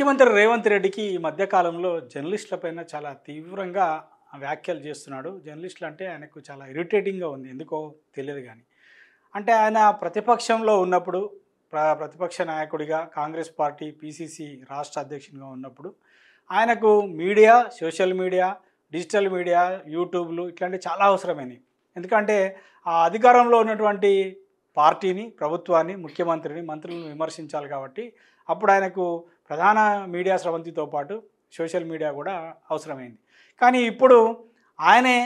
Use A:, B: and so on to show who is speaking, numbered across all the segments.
A: ముఖ్యమంత్రి రేవంత్ రెడ్డికి ఈ మధ్య కాలంలో జర్నలిస్టులపైన చాలా తీవ్రంగా వ్యాఖ్యలు చేస్తున్నాడు. జర్నలిస్టులు అంటే ఆయనకు చాలా ఇరిటేటింగ్‌గా ఉంది. ఎందుకో తెలియదు గానీ. అంటే ఆయన ప్రతిపక్షంలో ఉన్నప్పుడు ప్రతిపక్ష నాయకుడిగా కాంగ్రెస్ పార్టీ పీసీసీ రాష్ట్ర అధ్యక్షునిగా ఉన్నప్పుడు ఆయనకు media, social media, digital media, యూట్యూబ్‌లు ఇట్లాంటివి చాలా అవసరమైనయి. ఎందుకంటే ఆ అధికారంలో ఉన్నటువంటి పార్టీని, ప్రభుత్వాన్ని, ముఖ్యమంత్రిని, మంత్రులను విమర్శించాలి కాబట్టి అప్పుడు ఆయనకు ప్రధాన మీడియా స్రవంతితో పాటు సోషల్ మీడియా కూడా అవసరమైంది. కానీ ఇప్పుడు ఆయనే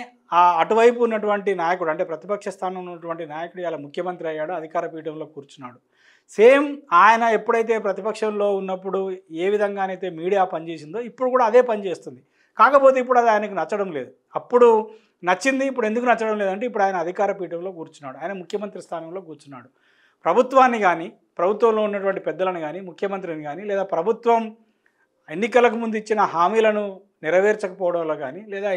A: అటువైపు ఉన్నటువంటి నాయకుడు అంటే ప్రతిపక్ష స్థానంలో ఉన్నటువంటి నాయకుడు ఇలా ముఖ్యమంత్రి అయ్యాడు, అధికార పీఠంలో కూర్చున్నాడు. సేమ్ ఆయన ఎప్పుడైతే ప్రతిపక్షంలో ఉన్నప్పుడు ఏ విధంగానైతే మీడియా పనిచేసిందో ఇప్పుడు కూడా అదే పని చేస్తుంది. కాకపోతే ఇప్పుడు అది ఆయనకు నచ్చడం లేదు. అప్పుడు నచ్చింది, ఇప్పుడు ఎందుకు నచ్చడం లేదంటే ఇప్పుడు ఆయన అధికార పీఠంలో కూర్చున్నాడు, ఆయన ముఖ్యమంత్రి స్థానంలో కూర్చున్నాడు. ప్రభుత్వాన్ని కానీ, ప్రభుత్వంలో ఉన్నటువంటి పెద్దలను కానీ, ముఖ్యమంత్రిని కానీ, లేదా ప్రభుత్వం ఎన్నికలకు ముందు ఇచ్చిన హామీలను నెరవేర్చకపోవడంలో కానీ, లేదా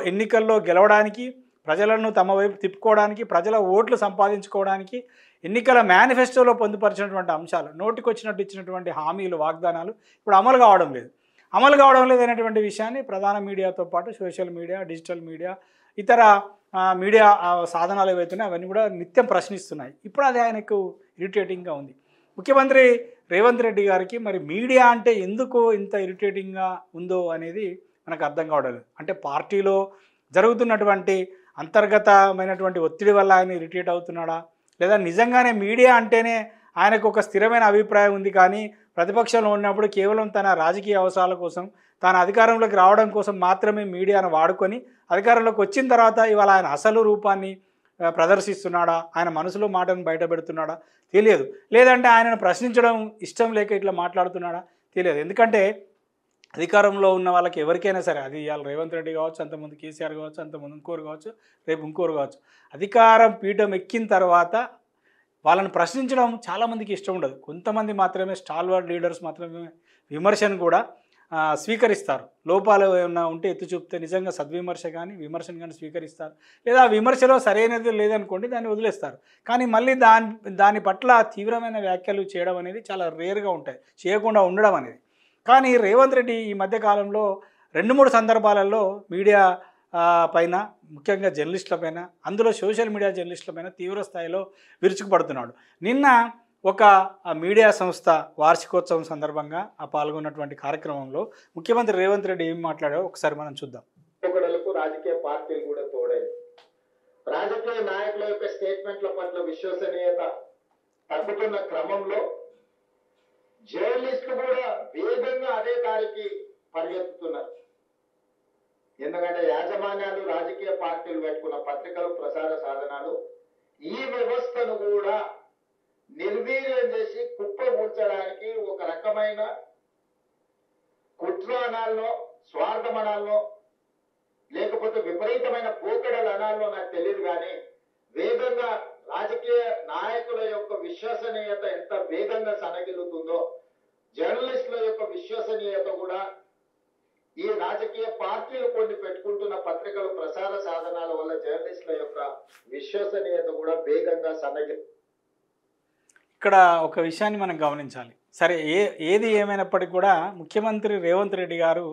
A: ఎన్నికల్లో గెలవడానికి, ప్రజలను తమ వైపు తిప్పుకోవడానికి, ప్రజల ఓట్లు సంపాదించుకోవడానికి ఎన్నికల మేనిఫెస్టోలో పొందుపరిచినటువంటి అంశాలు, నోటికొచ్చినట్టు ఇచ్చినటువంటి హామీలు, వాగ్దానాలు ఇప్పుడు అమలు కావడం లేదనేటువంటి విషయాన్ని ప్రధాన మీడియాతో పాటు సోషల్ మీడియా, డిజిటల్ మీడియా, ఇతర మీడియా సాధనాలు ఏవైతున్నాయో అవన్నీ కూడా నిత్యం ప్రశ్నిస్తున్నాయి. ఇప్పుడు అది ఆయనకు ఇరిటేటింగ్గా ఉంది. ముఖ్యమంత్రి రేవంత్ రెడ్డి గారికి మరి మీడియా అంటే ఎందుకు ఇంత ఇరిటేటింగ్గా ఉందో అనేది మనకు అర్థం కావడం లేదు. అంటే పార్టీలో జరుగుతున్నటువంటి అంతర్గతమైనటువంటి ఒత్తిడి వల్ల ఆయన ఇరిటేట్ అవుతున్నాడా, లేదా నిజంగానే మీడియా అంటేనే ఆయనకు ఒక స్థిరమైన అభిప్రాయం ఉంది, కానీ ప్రతిపక్షంలో ఉన్నప్పుడు కేవలం తన రాజకీయ అవసరాల కోసం, తాను అధికారంలోకి రావడం కోసం మాత్రమే మీడియాను వాడుకొని అధికారంలోకి వచ్చిన తర్వాత ఇవాళ ఆయన అసలు రూపాన్ని ప్రదర్శిస్తున్నాడా, ఆయన మనసులో మాటను బయట పెడుతున్నాడా తెలియదు. లేదంటే ఆయనను ప్రశ్నించడం ఇష్టం లేక ఇట్లా మాట్లాడుతున్నాడా తెలియదు. ఎందుకంటే అధికారంలో ఉన్న వాళ్ళకి ఎవరికైనా సరే, అది ఇవాళ రేవంత్ రెడ్డి కావచ్చు, అంతకుముందు కేసీఆర్ కావచ్చు, అంతకుముందు ఇంకోరు కావచ్చు, రేపు ఇంకోరు కావచ్చు, అధికారం పీఠం ఎక్కిన తర్వాత వాళ్ళని ప్రశ్నించడం చాలామందికి ఇష్టం ఉండదు. కొంతమంది మాత్రమే, స్టాల్వర్డ్ లీడర్స్ మాత్రమే విమర్శను కూడా స్వీకరిస్తారు. లోపాలు ఏమైనా ఉంటే ఎత్తి చూపితే నిజంగా సద్విమర్శ కానీ, విమర్శను కానీ స్వీకరిస్తారు. లేదా విమర్శలో సరైనది లేదనుకోండి, దాన్ని వదిలేస్తారు. కానీ మళ్ళీ దాని పట్ల తీవ్రమైన వ్యాఖ్యలు చేయడం అనేది చాలా రేర్గా ఉంటాయి, చేయకుండా ఉండడం అనేది. కానీ రేవంత్ రెడ్డి ఈ మధ్యకాలంలో 2-3 సందర్భాలలో మీడియా పైన, ముఖ్యంగా జర్నలిస్టుల పైన, అందులో సోషల్ మీడియా జర్నలిస్టుల పైన తీవ్ర స్థాయిలో విరుచుకుపడుతున్నాడు. నిన్న ఒక మీడియా సంస్థ వార్షికోత్సవం సందర్భంగా పాల్గొన్నటువంటి కార్యక్రమంలో ముఖ్యమంత్రి రేవంత్ రెడ్డి ఏం మాట్లాడారో ఒకసారి మనం చూద్దాం.
B: రాజకీయ పార్టీలు కూడా తోడైంది. రాజకీయ నాయకుల యొక్క స్టేట్మెంట్ల పట్ల విశ్వసనీయత తగ్గుతున్న క్రమంలో జర్నలిస్టులు కూడా వేగంగా అదే దారికి పరిగెత్తుతున్నారు. ఎందుకంటే యాజమాన్యాలు, రాజకీయ పార్టీలు పెట్టుకున్న పత్రికలు, ప్రసార సాధనాలు ఈ వ్యవస్థను కూడా నిర్వీర్యం చేసి కుప్పగూర్చడానికి ఒక రకమైన కుట్రనాల్లో, స్వార్థమనాల్లో, లేకపోతే విపరీతమైన పోకడల అనాల్లో నాకు తెలియదు, కానీ వేగంగా రాజకీయ నాయకుల యొక్క విశ్వసనీయత ఎంత వేగంగా సనగిల్లుతుందో జర్నలిస్టుల యొక్క విశ్వసనీయత కూడా ఈ రాజకీయ పార్టీలు కొన్ని పెట్టుకుంటున్న పత్రికలు, ప్రసార సాధనాల వల్ల జర్నలిస్టుల యొక్క విశ్వసనీయత కూడా వేగంగా
A: ఇక్కడ ఒక విషయాన్ని మనం గమనించాలి. సరే, ఏది ఏమైనప్పటికీ కూడా ముఖ్యమంత్రి రేవంత్ రెడ్డి గారు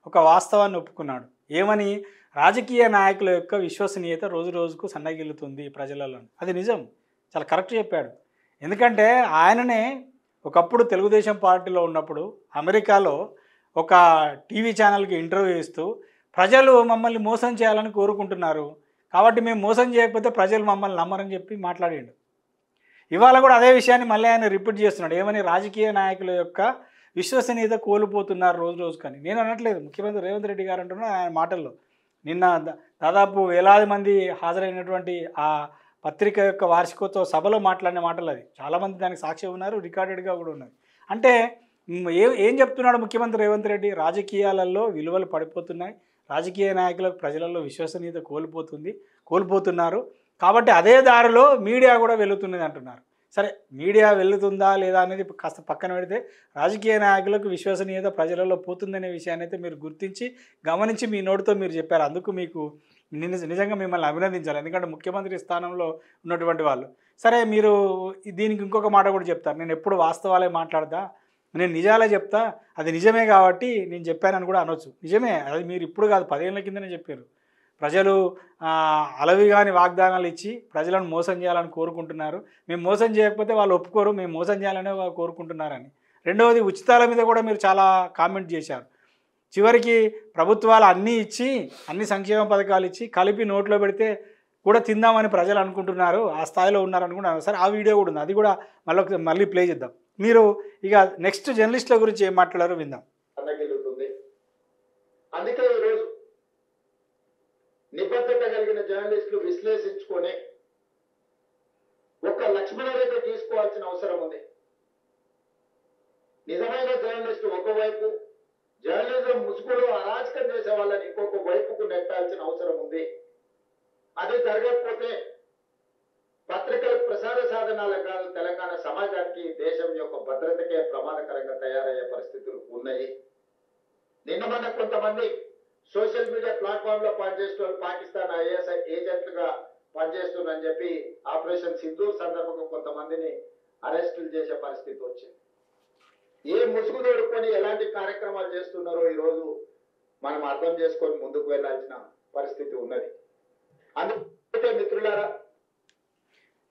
A: ఒక వాస్తవాన్ని ఒప్పుకున్నాడు. ఏమని? రాజకీయ నాయకుల యొక్క విశ్వసనీయత రోజు రోజుకు సన్నగిల్లుతుంది ప్రజలలో. అది నిజం, చాలా కరెక్ట్ చెప్పాడు. ఎందుకంటే ఆయననే ఒకప్పుడు తెలుగుదేశం పార్టీలో ఉన్నప్పుడు అమెరికాలో ఒక టీవీ ఛానల్కి ఇంటర్వ్యూ ఇస్తూ ప్రజలు మమ్మల్ని మోసం చేయాలని కోరుకుంటున్నారు, కాబట్టి మేము మోసం చేయకపోతే ప్రజలు మమ్మల్ని నమ్మరని చెప్పి మాట్లాడాడు. ఇవాళ కూడా అదే విషయాన్ని మళ్ళీ ఆయన రిపీట్ చేస్తున్నాడు. ఏమని? రాజకీయ నాయకుల యొక్క విశ్వసనీయత కోల్పోతున్నారు రోజు రోజుకని. నేను అనట్లేదు, ముఖ్యమంత్రి రేవంత్ రెడ్డి గారు అంటున్నా ఆయన మాటల్లో. నిన్న దాదాపు వేలాది మంది హాజరైనటువంటి ఆ పత్రిక యొక్క వార్షికోత్సవ సభలో మాట్లాడిన మాటలు అది. చాలామంది దానికి సాక్షి ఉన్నారు, రికార్డెడ్గా కూడా ఉన్నది. అంటే ఏం చెప్తున్నాడు ముఖ్యమంత్రి రేవంత్ రెడ్డి? రాజకీయాలలో విలువలు పడిపోతున్నాయి, రాజకీయ నాయకులకు ప్రజలలో విశ్వసనీయత కోల్పోతున్నారు, కాబట్టి అదే దారిలో మీడియా కూడా వెళుతున్నది అంటున్నారు. సరే, మీడియా వెళుతుందా లేదా అనేది కాస్త పక్కన పెడితే రాజకీయ నాయకులకు విశ్వసనీయత ప్రజలలో పోతుందనే విషయాన్ని అయితే మీరు గుర్తించి గమనించి మీ నోటితో మీరు చెప్పారు. అందుకు మీకు నిజంగా మిమ్మల్ని అభినందించాలి. ఎందుకంటే ముఖ్యమంత్రి స్థానంలో ఉన్నటువంటి వాళ్ళు. సరే, మీరు దీనికి ఇంకొక మాట కూడా చెప్తారు, నేను ఎప్పుడు వాస్తవాలే మాట్లాడతా, నేను నిజాలే చెప్తా, అది నిజమే కాబట్టి నేను చెప్పానని కూడా అనొచ్చు. నిజమే, అది మీరు ఇప్పుడు కాదు 10 ఏళ్ల కిందనే చెప్పారు. ప్రజలు అలవిగాని వాగ్దానాలు ఇచ్చి ప్రజలను మోసం చేయాలని కోరుకుంటున్నారు. మేము మోసం చేయకపోతే వాళ్ళు ఒప్పుకోరు, మేము మోసం చేయాలనే వాళ్ళు కోరుకుంటున్నారని. రెండవది, ఉచితాల మీద కూడా మీరు చాలా కామెంట్ చేశారు. చివరికి ప్రభుత్వాలు అన్నీ ఇచ్చి, అన్ని సంక్షేమ పథకాలు ఇచ్చి కలిపి నోట్లో పెడితే కూడా తిందామని ప్రజలు అనుకుంటున్నారు, ఆ స్థాయిలో ఉన్నారనుకుంటున్నారు. సరే, ఆ వీడియో కూడా ఉంది, అది కూడా మళ్ళీ ప్లే చేద్దాం. మీరు ఇక నెక్స్ట్ జర్నలిస్టుల గురించి ఏం మాట్లాడారో విందాం.
B: అందుకే ఈరోజు నిబద్ధత కలిగిన జర్నలిస్టులు విశ్లేషించుకొని ఒక లక్ష్మణ రేఖ తీసుకోవాల్సిన అవసరం ఉంది. నిజమైన జర్నలిస్టు ఒకవైపు, జర్నలిజం ముసుగులో అరాచకం చేసే వాళ్ళని ఇంకొక వైపుకు నెట్టాల్సిన అవసరం ఉంది. అది జరగకపోతే పత్రికల ప్రసార సాధనాలు కాదు, తెలంగాణ సమాజానికి, దేశం యొక్క భద్రతకే ప్రమాదకరంగా తయారయ్యే పరిస్థితులు ఉన్నాయి. నిన్న మొన్న కొంతమంది సోషల్ మీడియా ప్లాట్ఫామ్ లో పనిచేసే వాళ్ళు పాకిస్తాన్ ఐఎస్ ఏజెంట్లుగా పనిచేస్తున్నారని చెప్పి ఆపరేషన్ సింధూర్ సందర్భంగా కొంతమందిని అరెస్టులు చేసే పరిస్థితి వచ్చింది. ఏ ముసుగు తోడుకొని ఎలాంటి కార్యక్రమాలు చేస్తున్నారో ఈరోజు మనం అర్థం చేసుకొని ముందుకు వెళ్లాల్సిన పరిస్థితి ఉన్నది. అందుకే మిత్రులారా,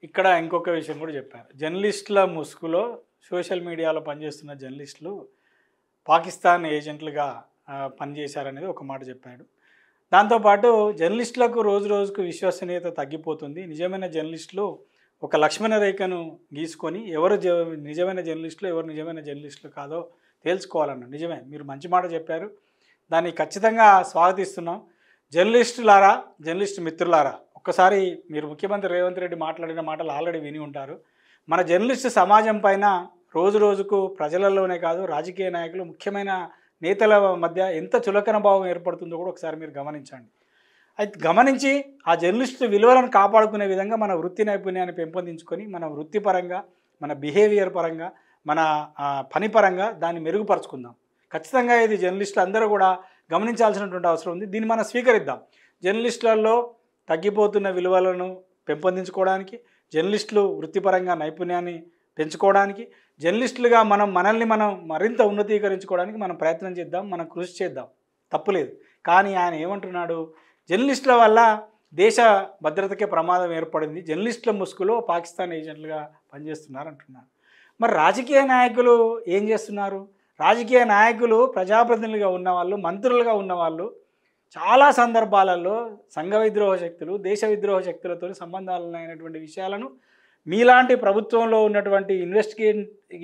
A: ఇక్కడ ఇంకొక విషయం కూడా చెప్పారు. జర్నలిస్టుల ముసుగులో సోషల్ మీడియాలో పనిచేస్తున్న జర్నలిస్టులు పాకిస్తాన్ ఏజెంట్లుగా పనిచేశారనేది ఒక మాట చెప్పాడు. దాంతోపాటు జర్నలిస్టులకు రోజు రోజుకు విశ్వసనీయత తగ్గిపోతుంది. నిజమైన జర్నలిస్టులు ఒక లక్ష్మణ రేఖను గీసుకొని ఎవరు నిజమైన జర్నలిస్టులు, ఎవరు నిజమైన జర్నలిస్టులు కాదో తేల్చుకోవాలన్న. నిజమే, మీరు మంచి మాట చెప్పారు, దాన్ని ఖచ్చితంగా స్వాగతిస్తున్నాం. జర్నలిస్టులారా, జర్నలిస్ట్ మిత్రులారా, ఒక్కసారి మీరు ముఖ్యమంత్రి రేవంత్ రెడ్డి మాట్లాడిన మాటలు ఆల్రెడీ విని ఉంటారు. మన జర్నలిస్టు సమాజం పైన రోజు రోజుకు ప్రజలలోనే కాదు, రాజకీయ నాయకులు, ముఖ్యమైన నేతల మధ్య ఎంత చులకన భావం ఏర్పడుతుందో కూడా ఒకసారి మీరు గమనించండి. అయితే గమనించి ఆ జర్నలిస్టు విలువలను కాపాడుకునే విధంగా మన వృత్తి నైపుణ్యాన్ని పెంపొందించుకొని, మన వృత్తిపరంగా, మన బిహేవియర్ పరంగా, మన పని పరంగా దాన్ని మెరుగుపరుచుకుందాం. ఖచ్చితంగా ఇది జర్నలిస్టులు అందరూ కూడా గమనించాల్సినటువంటి అవసరం ఉంది. దీన్ని మనం స్వీకరిద్దాం. జర్నలిస్టులలో తగ్గిపోతున్న విలువలను పెంపొందించుకోవడానికి, జర్నలిస్టులు వృత్తిపరంగా నైపుణ్యాన్ని పెంచుకోవడానికి, జర్నలిస్టులుగా మనల్ని మనం మరింత ఉన్నతీకరించుకోవడానికి మనం ప్రయత్నం చేద్దాం, మనం కృషి చేద్దాం, తప్పులేదు. కానీ ఆయన ఏమంటున్నాడు, జర్నలిస్టుల వల్ల దేశ భద్రతకే ప్రమాదం ఏర్పడింది, జర్నలిస్టుల ముసుగులో పాకిస్తాన్ ఏజెంట్లుగా పనిచేస్తున్నారు అంటున్నారు. మరి రాజకీయ నాయకులు ఏం చేస్తున్నారు? రాజకీయ నాయకులు, ప్రజాప్రతినిధులుగా ఉన్నవాళ్ళు, మంత్రులుగా ఉన్నవాళ్ళు చాలా సందర్భాలలో సంఘ విద్రోహ శక్తులు, దేశ విద్రోహ శక్తులతో సంబంధాలు ఉన్నాయనేటువంటి విషయాలను మీలాంటి ప్రభుత్వంలో ఉన్నటువంటి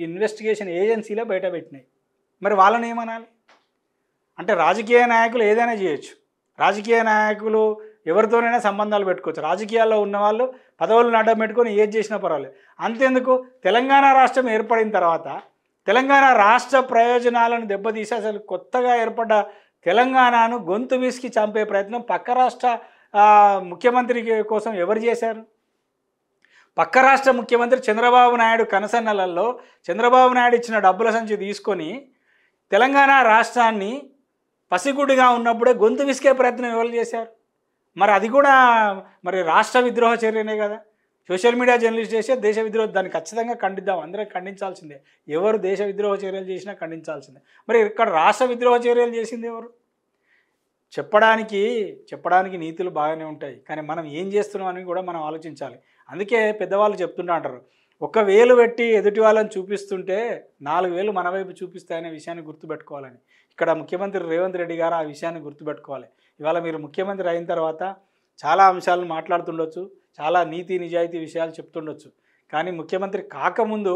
A: ఇన్వెస్టిగేషన్ ఏజెన్సీలే బయటపెట్టినాయి. మరి వాళ్ళని ఏమనాలి? అంటే రాజకీయ నాయకులు ఏదైనా చేయొచ్చు, రాజకీయ నాయకులు ఎవరితోనైనా సంబంధాలు పెట్టుకోవచ్చు, రాజకీయాల్లో ఉన్నవాళ్ళు పదవులను అడ్డం పెట్టుకొని ఏది చేసినా పర్వాలేదు. అంతేందుకు, తెలంగాణ రాష్ట్రం ఏర్పడిన తర్వాత తెలంగాణ రాష్ట్ర ప్రయోజనాలను దెబ్బతీసి అసలు కొత్తగా ఏర్పడ్డ తెలంగాణను గొంతు విసికి చంపే ప్రయత్నం పక్క రాష్ట్ర ముఖ్యమంత్రి కోసం ఎవరు చేశారు? పక్క రాష్ట్ర ముఖ్యమంత్రి చంద్రబాబు నాయుడు కనసన్నలలో చంద్రబాబు నాయుడు ఇచ్చిన డబ్బుల సంచి తీసుకొని తెలంగాణ రాష్ట్రాన్ని పసిగుడిగా ఉన్నప్పుడే గొంతు విసికే ప్రయత్నం ఎవరు చేశారు? మరి అది కూడా మరి రాష్ట్ర విద్రోహ చర్యనే కదా. సోషల్ మీడియా జర్నలిస్ట్ చేసే దేశ విద్రోహ, దాన్ని ఖచ్చితంగా ఖండిద్దాం, అందరం ఖండించాల్సిందే. ఎవరు దేశ విద్రోహ చర్యలు చేసినా ఖండించాల్సిందే. మరి ఇక్కడ రాష్ట్ర విద్రోహ చర్యలు చేసింది ఎవరు? చెప్పడానికి నీతులు బాగానే ఉంటాయి, కానీ మనం ఏం చేస్తున్నాం అని కూడా మనం ఆలోచించాలి. అందుకే పెద్దవాళ్ళు చెప్తుంటా అంటారు, 1 వేలు పెట్టి ఎదుటి వాళ్ళని చూపిస్తుంటే 4 వేలు మన వైపు చూపిస్తాయనే విషయాన్ని గుర్తుపెట్టుకోవాలని. ఇక్కడ ముఖ్యమంత్రి రేవంత్ రెడ్డి గారు ఆ విషయాన్ని గుర్తుపెట్టుకోవాలి. ఇవాళ మీరు ముఖ్యమంత్రి అయిన తర్వాత చాలా అంశాలను మాట్లాడుతుండొచ్చు, చాలా నీతి నిజాయితీ విషయాలు చెప్తుండొచ్చు, కానీ ముఖ్యమంత్రి కాకముందు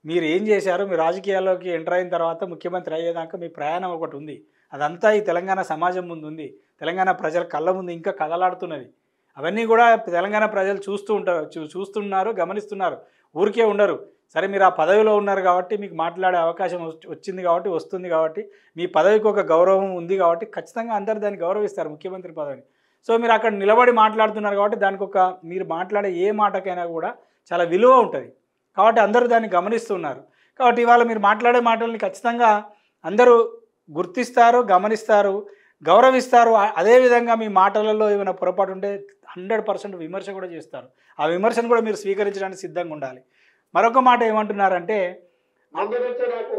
A: మీరు ఏం చేశారు, మీ రాజకీయాల్లోకి ఎంటర్ అయిన తర్వాత ముఖ్యమంత్రి అయ్యేదాకా మీ ప్రయాణం ఒకటి ఉంది. అదంతా ఈ తెలంగాణ సమాజం ముందు ఉంది, తెలంగాణ ప్రజల కళ్ళ ముందు ఇంకా కదలాడుతున్నది. అవన్నీ కూడా తెలంగాణ ప్రజలు చూస్తున్నారు, గమనిస్తున్నారు, ఊరికే ఉండరు. సరే, మీరు ఆ పదవిలో ఉన్నారు కాబట్టి మీకు మాట్లాడే అవకాశం వచ్చింది కాబట్టి, వస్తుంది కాబట్టి, మీ పదవికి ఒక గౌరవం ఉంది కాబట్టి ఖచ్చితంగా అందరు దాన్ని గౌరవిస్తారు, ముఖ్యమంత్రి పదవిని. సో మీరు అక్కడ నిలబడి మాట్లాడుతున్నారు కాబట్టి దానికి మీరు మాట్లాడే ఏ మాటకైనా కూడా చాలా విలువ ఉంటుంది కాబట్టి అందరూ దాన్ని గమనిస్తున్నారు. కాబట్టి ఇవాళ మీరు మాట్లాడే మాటల్ని ఖచ్చితంగా అందరూ గుర్తిస్తారు, గమనిస్తారు, గౌరవిస్తారు. అదేవిధంగా మీ మాటలలో ఏమైనా పొరపాటు ఉంటే 100% విమర్శ కూడా చేస్తారు. ఆ విమర్శను కూడా మీరు స్వీకరించడానికి సిద్ధంగా ఉండాలి. మరొక మాట ఏమంటున్నారంటే,
B: నాకు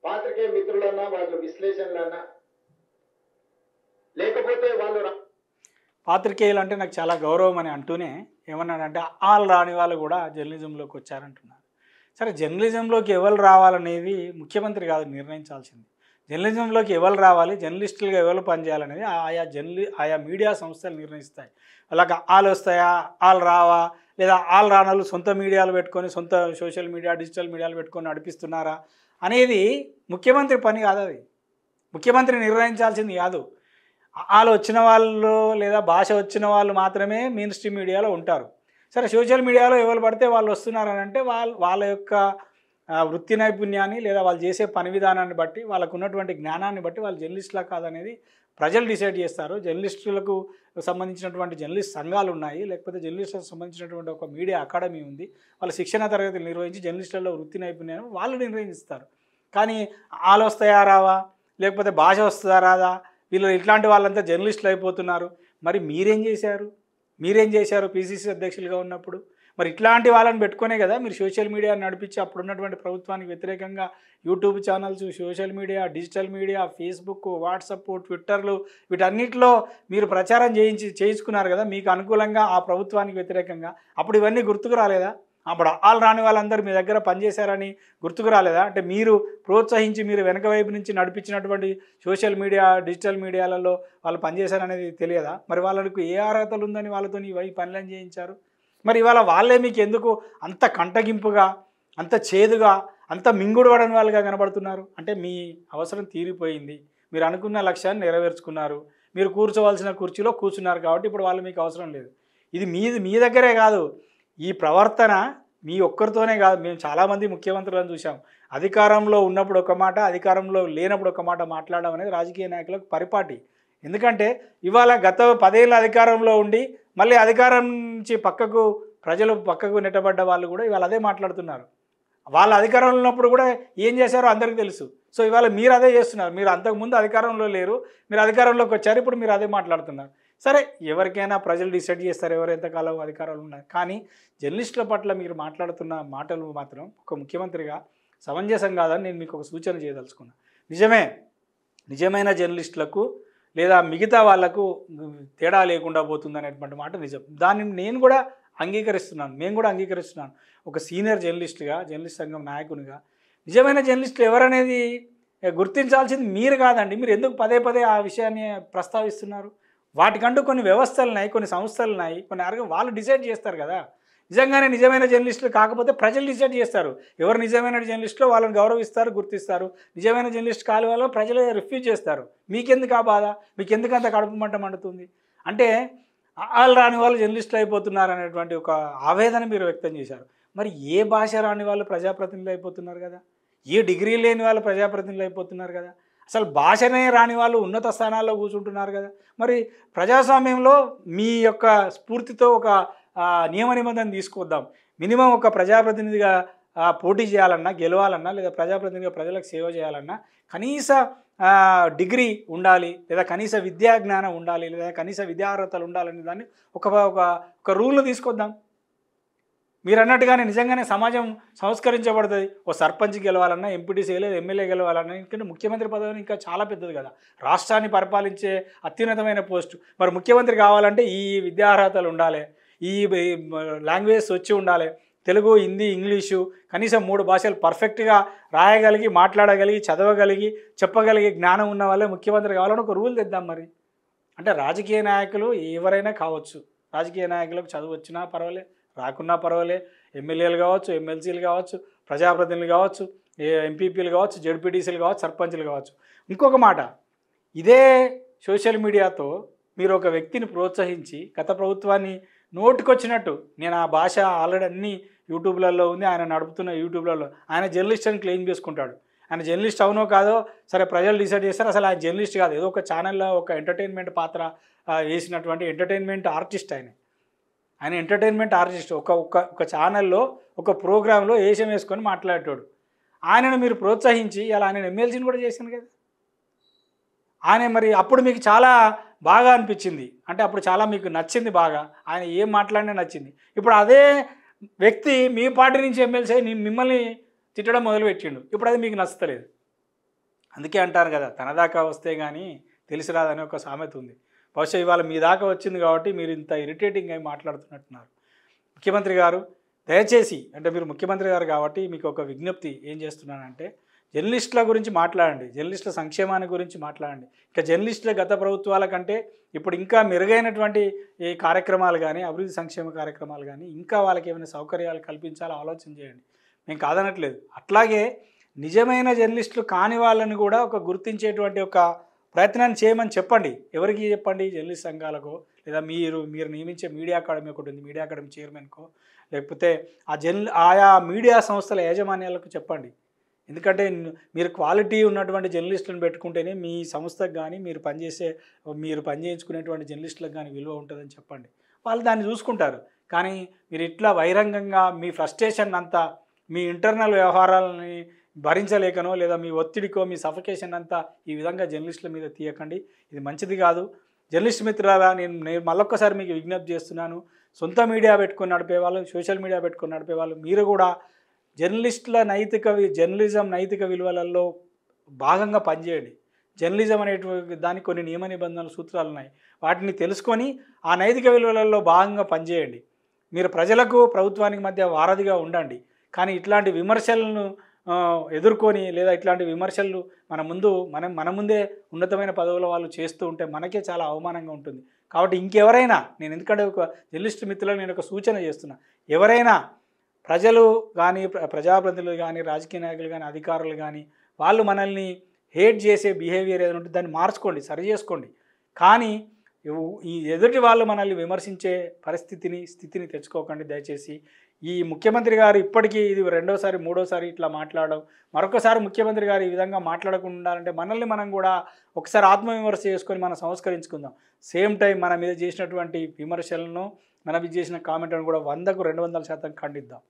B: పాత్రికేయ మిత్రులన్నా వాళ్ళు విశ్లేషణలన్నా లేకపోతే వాళ్ళు
A: పాత్రికేయులు అంటే నాకు చాలా గౌరవం అని అంటూనే ఏమన్నాడంటే ఆల్ రాని వాళ్ళు కూడా జర్నలిజంలోకి వచ్చారంటున్నారు. సరే, జర్నలిజంలోకి ఎవరు రావాలనేది ముఖ్యమంత్రి కాదు నిర్ణయించాల్సింది. జర్నలిజంలోకి ఎవరు రావాలి, జర్నలిస్టులుగా ఎవరు పనిచేయాలనేది ఆయా మీడియా సంస్థలు నిర్ణయిస్తాయి. అలాగ ఆల్ వస్తాయా, ఆల్ రావా, లేదా ఆల్ రానలు సొంత మీడియాలు పెట్టుకొని సొంత సోషల్ మీడియా డిజిటల్ మీడియాలు పెట్టుకొని నడిపిస్తున్నారా అనేది ముఖ్యమంత్రి పని కాదు. అది ముఖ్యమంత్రి నిర్ణయించాల్సింది కాదు. వాళ్ళు వచ్చిన వాళ్ళు లేదా భాష వచ్చిన వాళ్ళు మాత్రమే మెయిన్ స్ట్రీమ్ మీడియాలో ఉంటారు. సరే, సోషల్ మీడియాలో ఎవరు పడితే వాళ్ళు వస్తున్నారని అంటే వాళ్ళ యొక్క వృత్తి నైపుణ్యాన్ని లేదా వాళ్ళు చేసే పని విధానాన్ని బట్టి వాళ్ళకు ఉన్నటువంటి జ్ఞానాన్ని బట్టి వాళ్ళు జర్నలిస్టులా కాదనేది ప్రజలు డిసైడ్ చేస్తారు. జర్నలిస్టులకు సంబంధించినటువంటి జర్నలిస్ట్ సంఘాలు ఉన్నాయి, లేకపోతే జర్నలిస్టులకు సంబంధించినటువంటి ఒక మీడియా అకాడమీ ఉంది. వాళ్ళ శిక్షణ తరగతులు నిర్వహించి జర్నలిస్టులలో వృత్తి నైపుణ్యాన్ని వాళ్ళు నిర్ణయిస్తారు. కానీ వాళ్ళు వస్తాయా రావా, లేకపోతే భాష వస్తుందా రాదా, వీళ్ళు ఇట్లాంటి వాళ్ళంతా జర్నలిస్టులు అయిపోతున్నారు. మరి మీరేం చేశారు పిసిసి అధ్యక్షులుగా ఉన్నప్పుడు? మరి ఇట్లాంటి వాళ్ళని పెట్టుకునే కదా మీరు సోషల్ మీడియాని నడిపించి అప్పుడు ఉన్నటువంటి ప్రభుత్వానికి వ్యతిరేకంగా YouTube channels, social media, digital media, Facebook, WhatsApp, ట్విట్టర్లు వీటన్నిటిలో మీరు ప్రచారం చేయించుకున్నారు కదా మీకు అనుకూలంగా ఆ ప్రభుత్వానికి వ్యతిరేకంగా. అప్పుడు ఇవన్నీ గుర్తుకు రాలేదా? అప్పుడు ఆల్ రాని వాళ్ళందరూ మీ దగ్గర పనిచేశారని గుర్తుకు రాలేదా? అంటే మీరు ప్రోత్సహించి మీరు వెనక వైపు నుంచి నడిపించినటువంటి సోషల్ మీడియా, డిజిటల్ మీడియాలలో వాళ్ళు పనిచేశారనేది తెలియదా? మరి వాళ్ళకు ఏ అర్హతలు ఉందని వాళ్ళతో ఈ పనులను చేయించారు? మరి ఇవాళ వాళ్ళే మీకు ఎందుకు అంత కంటగింపుగా, అంత చేదుగా, అంత మింగుడు పడని వాళ్ళుగా కనబడుతున్నారు? అంటే మీ అవసరం తీరిపోయింది, మీరు అనుకున్న లక్ష్యాన్ని నెరవేర్చుకున్నారు, మీరు కూర్చోవలసిన కుర్చీలో కూర్చున్నారు కాబట్టి ఇప్పుడు వాళ్ళు మీకు అవసరం లేదు. ఇది మీ దగ్గరే కాదు, ఈ ప్రవర్తన మీ ఒక్కరితోనే కాదు. మేము చాలామంది ముఖ్యమంత్రులను చూసాం, అధికారంలో ఉన్నప్పుడు ఒక మాట, అధికారంలో లేనప్పుడు ఒక మాట మాట్లాడడం అనేది రాజకీయ నాయకులకు పరిపాటి. ఎందుకంటే ఇవాళ గత 10 ఏళ్ళ అధికారంలో ఉండి మళ్ళీ అధికారం నుంచి ప్రజలు పక్కకు నెట్టబడ్డ వాళ్ళు కూడా ఇవాళ అదే మాట్లాడుతున్నారు. వాళ్ళ అధికారంలో ఉన్నప్పుడు కూడా ఏం చేశారో అందరికీ తెలుసు. సో ఇవాళ మీరు అదే చేస్తున్నారు. మీరు అంతకుముందు అధికారంలో లేరు, మీరు అధికారంలోకి వచ్చారు, ఇప్పుడు మీరు అదే మాట్లాడుతున్నారు. సరే, ఎవరికైనా ప్రజలు డిసైడ్ చేస్తారు ఎవరు ఎంతకాలం అధికారాలు ఉన్నాయి. కానీ జర్నలిస్టుల పట్ల మీరు మాట్లాడుతున్న మాటలు మాత్రం ఒక ముఖ్యమంత్రిగా సమంజసం కాదని నేను మీకు ఒక సూచన చేయదలుచుకున్నాను. నిజమైన జర్నలిస్టులకు లేదా మిగతా వాళ్లకు తేడా లేకుండా పోతుందనేటువంటి మాట నిజం. దాన్ని నేను కూడా అంగీకరిస్తున్నాను, మేము కూడా అంగీకరిస్తున్నాను. ఒక సీనియర్ జర్నలిస్టుగా, జర్నలిస్ట్ సంఘం నాయకునిగా నిజమైన జర్నలిస్టులు ఎవరనేది గుర్తించాల్సింది మీరు కాదండి. మీరు ఎందుకు పదే ఆ విషయాన్ని ప్రస్తావిస్తున్నారు? వాటికంటూ కొన్ని వ్యవస్థలు ఉన్నాయి, కొన్ని సంస్థలు ఉన్నాయి, కొన్ని వాళ్ళు డిసైడ్ చేస్తారు కదా. నిజంగానే నిజమైన జర్నలిస్టులు కాకపోతే ప్రజలు డిసైడ్ చేస్తారు. ఎవరు నిజమైన జర్నలిస్టులో వాళ్ళని గౌరవిస్తారు, గుర్తిస్తారు. నిజమైన జర్నలిస్ట్ కాని వాళ్ళు ప్రజలు రిఫ్యూజ్ చేస్తారు. మీకెందుకు ఆ బాధ? మీకెందుకు అంత కడుపు మంట మండుతుంది? అంటే వాళ్ళు రాని వాళ్ళు జర్నలిస్టులు అయిపోతున్నారు అనేటువంటి ఒక ఆవేదన మీరు వ్యక్తం చేశారు. మరి ఏ భాష రాని వాళ్ళు ప్రజాప్రతినిధులు అయిపోతున్నారు కదా, ఏ డిగ్రీ లేని వాళ్ళు ప్రజాప్రతినిధులు అయిపోతున్నారు కదా, అసలు భాషనే రాని వాళ్ళు ఉన్నత స్థానాల్లో కూర్చుంటున్నారు కదా. మరి ప్రజాస్వామ్యంలో మీ యొక్క స్ఫూర్తితో ఒక నియమ నిబంధన తీసుకొద్దాం. మినిమం ఒక ప్రజాప్రతినిధిగా పోటీ చేయాలన్నా, గెలవాలన్నా, లేదా ప్రజాప్రతినిధిగా ప్రజలకు సేవ చేయాలన్నా కనీస డిగ్రీ ఉండాలి, లేదా కనీస విద్యా జ్ఞానం ఉండాలి, లేదా కనీస విద్యార్హతలు ఉండాలనే దాన్ని ఒక రూల్ను తీసుకొద్దాం. మీరు అన్నట్టుగానే నిజంగానే సమాజం సంస్కరించబడుతుంది. ఓ సర్పంచ్ గెలవాలన్నా, ఎంపీటీసీ లేదా ఎమ్మెల్యే గెలవాలన్నా, ఎందుకంటే ముఖ్యమంత్రి పదవి ఇంకా చాలా పెద్దది కదా, రాష్ట్రాన్ని పరిపాలించే అత్యున్నతమైన పోస్టు. మరి ముఖ్యమంత్రి కావాలంటే ఈ విద్యార్హతలు ఉండాలి, ఈ లాంగ్వేజెస్ వచ్చి ఉండాలి, తెలుగు, హిందీ, ఇంగ్లీషు, కనీసం 3 భాషలు పర్ఫెక్ట్గా రాయగలిగి, మాట్లాడగలిగి, చదవగలిగి, చెప్పగలిగే జ్ఞానం ఉన్న వాళ్ళే ముఖ్యమంత్రి కావాలని ఒక రూల్ తెద్దాం. మరి అంటే రాజకీయ నాయకులు ఎవరైనా కావచ్చు, రాజకీయ నాయకులకు చదువు వచ్చినా పర్వాలే, రాకున్నా పర్వాలే, ఎమ్మెల్యేలు కావచ్చు, ఎమ్మెల్సీలు కావచ్చు, ప్రజాప్రతినిధులు కావచ్చు, ఎంపీపీలు కావచ్చు, జడ్పీటీసీలు కావచ్చు, సర్పంచులు కావచ్చు. ఇంకొక మాట, ఇదే సోషల్ మీడియాతో మీరు ఒక వ్యక్తిని ప్రోత్సహించి గత ప్రభుత్వాన్ని నోటికొచ్చినట్టు, నేను ఆ భాష ఆల్రెడీ అన్ని యూట్యూబ్లలో ఉంది, ఆయన నడుపుతున్న యూట్యూబ్లలో ఆయన జర్నలిస్ట్ అని క్లెయిమ్ చేసుకుంటాడు. ఆయన జర్నలిస్ట్ అవునో కాదో సరే ప్రజలు డిసైడ్ చేస్తారు. అసలు ఆయన జర్నలిస్ట్ కాదు, ఏదో ఒక ఛానల్లో ఒక ఎంటర్టైన్మెంట్ పాత్ర వేసినటువంటి ఎంటర్టైన్మెంట్ ఆర్టిస్ట్. ఆయన ఎంటర్టైన్మెంట్ ఆర్టిస్ట్. ఒక ఛానల్లో ఒక ప్రోగ్రాంలో వేషం వేసుకొని మాట్లాడేటోడు. ఆయనను మీరు ప్రోత్సహించి ఇలా ఆయన ఎమ్మెల్సీని కూడా చేశాను కదా. ఆయన మరి అప్పుడు మీకు చాలా బాగా అనిపించింది, అంటే అప్పుడు చాలా మీకు నచ్చింది, బాగా ఆయన ఏం మాట్లాడినా నచ్చింది. ఇప్పుడు అదే వ్యక్తి మీ పార్టీ నుంచి ఎమ్మెల్సీ మిమ్మల్ని తిట్టడం మొదలుపెట్టిండు, ఇప్పుడు అది మీకు నచ్చలేదు. అందుకే అంటారు కదా, తన దాకా వస్తే కానీ తెలిసి రాదని ఒక సామెత ఉంది. బహుశా ఇవాళ మీ దాకా వచ్చింది కాబట్టి మీరు ఇంత ఇరిటేటింగ్ అయి మాట్లాడుతున్నట్టున్నారు. ముఖ్యమంత్రి గారు దయచేసి, అంటే మీరు ముఖ్యమంత్రి గారు కాబట్టి మీకు ఒక విజ్ఞప్తి ఏం చేస్తున్నానంటే, జర్నలిస్టుల గురించి మాట్లాడండి, జర్నలిస్టుల సంక్షేమాన్ని గురించి మాట్లాడండి. ఇక జర్నలిస్టుల గత ప్రభుత్వాల కంటే ఇప్పుడు ఇంకా మెరుగైనటువంటి ఈ కార్యక్రమాలు కానీ, అభివృద్ధి సంక్షేమ కార్యక్రమాలు కానీ, ఇంకా వాళ్ళకి ఏమైనా సౌకర్యాలు కల్పించాలో ఆలోచన చేయండి. మేము కాదనట్లేదు. అట్లాగే నిజమైన జర్నలిస్టులు కాని వాళ్ళని కూడా ఒక గుర్తించేటువంటి ఒక ప్రయత్నాన్ని చేయమని చెప్పండి. ఎవరికి చెప్పండి? జర్నలిస్ట్ సంఘాలకో, లేదా మీరు నియమించే మీడియా అకాడమీ ఒకటి ఉంది, మీడియా అకాడమీ చైర్మన్కో, లేకపోతే ఆయా మీడియా సంస్థల యాజమాన్యాలకు చెప్పండి. ఎందుకంటే మీరు క్వాలిటీ ఉన్నటువంటి జర్నలిస్టులను పెట్టుకుంటేనే మీ సంస్థకు కానీ, మీరు పనిచేయించుకునేటువంటి జర్నలిస్టులకు కానీ విలువ ఉంటుందని చెప్పండి. వాళ్ళు దాన్ని చూసుకుంటారు. కానీ మీరు ఇట్లా బహిరంగంగా మీ ఫ్రస్ట్రేషన్ అంతా, మీ ఇంటర్నల్ వ్యవహారాలని భరించలేకనో, లేదా మీ ఒత్తిడికో, మీ సఫకేషన్ అంతా ఈ విధంగా జర్నలిస్టుల మీద తీయకండి. ఇది మంచిది కాదు. జర్నలిస్ట్ మిత్రులారా, నేను మళ్ళొక్కసారి మీకు విజ్ఞప్తి చేస్తున్నాను. సొంత మీడియా పెట్టుకొని నడిపేవాళ్ళు, సోషల్ మీడియా పెట్టుకొని నడిపేవాళ్ళు, మీరు కూడా జర్నలిజం నైతిక విలువలలో భాగంగా పనిచేయండి. జర్నలిజం అనేటువంటి దానికి కొన్ని నియమ నిబంధనలు, సూత్రాలు ఉన్నాయి. వాటిని తెలుసుకొని ఆ నైతిక విలువలలో భాగంగా పనిచేయండి. మీరు ప్రజలకు, ప్రభుత్వానికి మధ్య వారధిగా ఉండండి. కానీ ఇట్లాంటి విమర్శలను ఎదుర్కొని, లేదా ఇట్లాంటి విమర్శలు మన ముందే ఉన్నతమైన పదవుల వాళ్ళు చేస్తూ ఉంటే మనకే చాలా అవమానంగా ఉంటుంది. కాబట్టి ఇంకెవరైనా, నేను ఎందుకంటే ఒక జర్నలిస్ట్ మిత్రులకు నేను ఒక సూచన చేస్తున్నా, ఎవరైనా ప్రజలు కానీ, ప్రజాప్రతినిధులు కానీ, రాజకీయ నాయకులు కానీ, అధికారులు కానీ, వాళ్ళు మనల్ని హేట్ చేసే బిహేవియర్ ఏదైనా ఉంటే దాన్ని మార్చుకోండి, సరి చేసుకోండి. కానీ ఈ ఎదుటి వాళ్ళు మనల్ని విమర్శించే స్థితిని తెచ్చుకోకండి దయచేసి. ఈ ముఖ్యమంత్రి గారు ఇప్పటికీ ఇది రెండోసారి మూడోసారి ఇట్లా మాట్లాడడం, మరొకసారి ముఖ్యమంత్రి గారు ఈ విధంగా మాట్లాడకుండా ఉండాలంటే మనల్ని మనం కూడా ఒకసారి ఆత్మవిమర్శ చేసుకొని మనం సంస్కరించుకుందాం. సేమ్ టైం మన మీద చేసినటువంటి విమర్శలను, మన మీద చేసిన కామెంట్లను కూడా 100కు 200% ఖండిద్దాం.